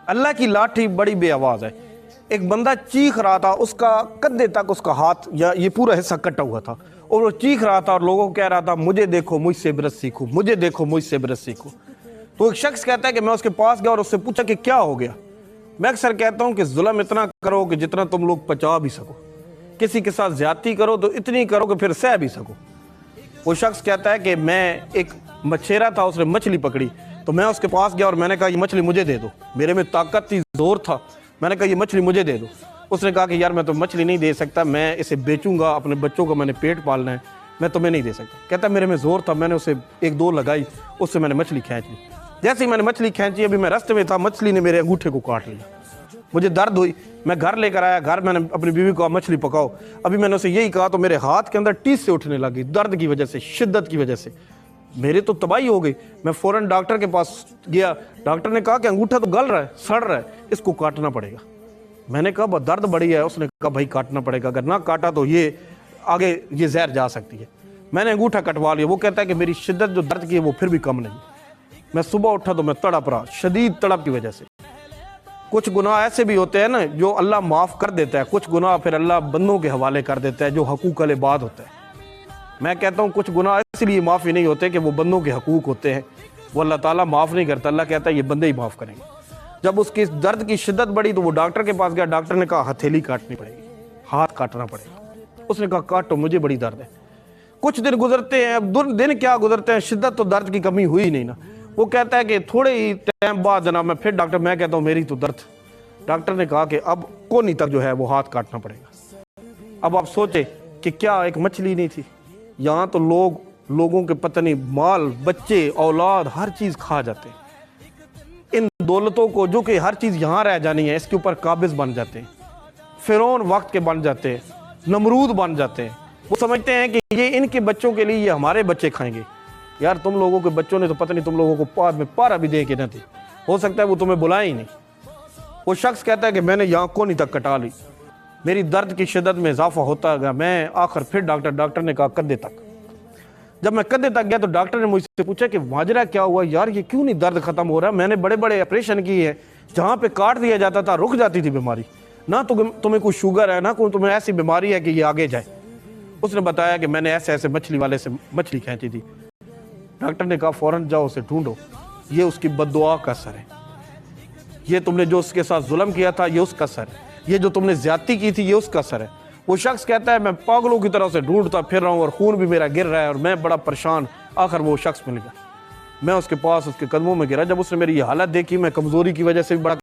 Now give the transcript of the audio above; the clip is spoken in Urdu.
اللہ کی لاٹھی بڑی بے آواز ہے۔ ایک بندہ چیخ رہا تھا، اس کا کندھے تک اس کا ہاتھ یا یہ پورا حصہ کٹا ہوا تھا، اور وہ چیخ رہا تھا اور لوگوں کو کہہ رہا تھا مجھے دیکھو مجھ سے عبرت سیکھو، مجھے دیکھو مجھ سے عبرت سیکھو۔ تو ایک شخص کہتا ہے کہ میں اس کے پاس گیا اور اس سے پوچھا کہ کیا ہو گیا۔ میں اکثر کہتا ہوں کہ ظلم اتنا کرو کہ جتنا تم لوگ پچا بھی سکو، کسی کے ساتھ زیادتی کرو تو اتنی کرو کہ پھر سہ بھی سکو۔ وہ شخص کہتا ہے کہ میں ایک مچھیرا تھا، اس نے مچھلی پکڑی، تو میں اس کے پاس گیا اور میں نے کہا یہ مچھلی مجھے دے دو۔ میرے میں طاقت تھی، زور تھا، میں نے کہا یہ مچھلی مجھے دے دو۔ اس نے کہا کہ یار میں تو مچھلی نہیں دے سکتا، میں اسے بیچوں گا، اپنے بچوں کا میں نے پیٹ پالنا ہے، میں تمہیں نہیں دے سکتا۔ کہتا میرے میں زور تھا، میں نے اسے ایک دو لگائی، اس سے میں نے مچھلی کھینچ لی۔ جیسے ہی میں نے مچھلی کھینچی، ابھی میں راستے میں تھا، مچھلی نے میرے انگوٹھے کو کاٹ لیا، مجھے درد ہوئی، میں گھر لے کر آیا، گھر میں نے اپنی بیوی کو کہا مچھلی پکاؤ۔ ابھی میں نے اسے یہی کہا تو میرے ہاتھ کے اندر ٹیس سے اٹھنے لگی، درد کی وجہ سے، شدت کی وجہ سے، میرے تو تباہی ہو گئی۔ میں فوراً ڈاکٹر کے پاس گیا، ڈاکٹر نے کہا کہ انگوٹھا تو گل رہا ہے، سڑ رہا ہے، اس کو کاٹنا پڑے گا۔ میں نے کہا درد بڑی ہے، اس نے کہا بھائی کاٹنا پڑے گا، اگر نہ کاٹا تو یہ آگے یہ زہر جا سکتی ہے۔ میں نے انگوٹھا کٹوا لیا۔ وہ کہتا ہے کہ میری شدت جو درد کی ہے وہ پھر بھی کم نہیں۔ میں صبح اٹھا تو میں تڑپ رہا، شدید تڑپ کی وجہ سے۔ کچھ گناہ ایسے بھی ہوتے ہیں نا جو اللہ معاف کر دیتا ہے، کچھ گناہ پھر اللہ بندوں کے حوالے کر دیتا ہے جو حقوق العباد ہوتا ہے۔ میں کہتا ہوں کچھ گناہ اس لیے معافی نہیں ہوتے کہ وہ بندوں کے حقوق ہوتے ہیں، وہ اللہ تعالیٰ معاف نہیں کرتا، اللہ کہتا ہے یہ بندے ہی معاف کریں گے۔ جب اس کی درد کی شدت بڑھی تو وہ ڈاکٹر کے پاس گیا، ڈاکٹر نے کہا ہتھیلی کاٹنی پڑے گی، ہاتھ کاٹنا پڑے گا۔ اس نے کہا کاٹو، مجھے بڑی درد ہے۔ کچھ دن گزرتے ہیں، اب دن کیا گزرتے ہیں، شدت تو درد کی کمی ہوئی نہیں نا۔ وہ کہتا ہے کہ تھوڑے ہی ٹائم بعد جناب میں پھر ڈاکٹر، میں کہتا ہوں میری تو درد۔ ڈاکٹر نے کہا کہ اب کونی تک جو ہے وہ ہاتھ کاٹنا پڑے گا۔ اب آپ سوچیں کہ کیا ایک مچھلی نہیں تھی، یہاں تو لوگوں کے پتہ نہیں مال، بچے، اولاد، ہر چیز کھا جاتے ہیں۔ ان دولتوں کو جو کہ ہر چیز یہاں رہ جانی ہے، اس کے اوپر قابض بن جاتے ہیں، فرعون وقت کے بن جاتے ہیں، نمرود بن جاتے ہیں۔ وہ سمجھتے ہیں کہ یہ ان کے بچوں کے لیے، یہ ہمارے بچے کھائیں گے۔ یار تم لوگوں کے بچوں نے تو پتہ نہیں تم لوگوں کو پار میں پارا بھی دے کے نہ تھی، ہو سکتا ہے وہ تمہیں بلائیں ہی نہیں۔ وہ شخص کہتا ہے کہ میں نے یہاں کونی تک کٹا لی، میری درد کی شدت میں اضافہ ہوتا گیا، میں آخر پھر ڈاکٹر نے کہا کندھے تک۔ جب میں کندھے تک گیا تو ڈاکٹر نے مجھ سے پوچھا کہ ماجرا کیا ہوا یار، یہ کیوں نہیں درد ختم ہو رہا؟ میں نے بڑے بڑے آپریشن کیے ہیں، جہاں پہ کاٹ دیا جاتا تھا رک جاتی تھی بیماری، نہ تمہیں کوئی شوگر ہے، نہ کوئی تمہیں ایسی بیماری ہے کہ یہ آگے جائے۔ اس نے بتایا کہ میں نے ایسے مچھلی والے سے مچھلی کھینچی تھی۔ ڈاکٹر نے کہا فوراً جاؤ اسے ڈھونڈو، یہ اس کی بد دعا کا اثر ہے، یہ تم نے جو اس کے ساتھ ظلم کیا تھا یہ اس کا اثر ہے، یہ جو تم نے زیادتی کی تھی یہ اس کا اثر ہے۔ وہ شخص کہتا ہے میں پاگلوں کی طرح سے ڈھونڈتا پھر رہا ہوں اور خون بھی میرا گر رہا ہے اور میں بڑا پریشان۔ آخر وہ شخص مل گیا، میں اس کے پاس اس کے قدموں میں گرا۔ جب اس نے میری یہ حالت دیکھی، میں کمزوری کی وجہ سے بھی بڑا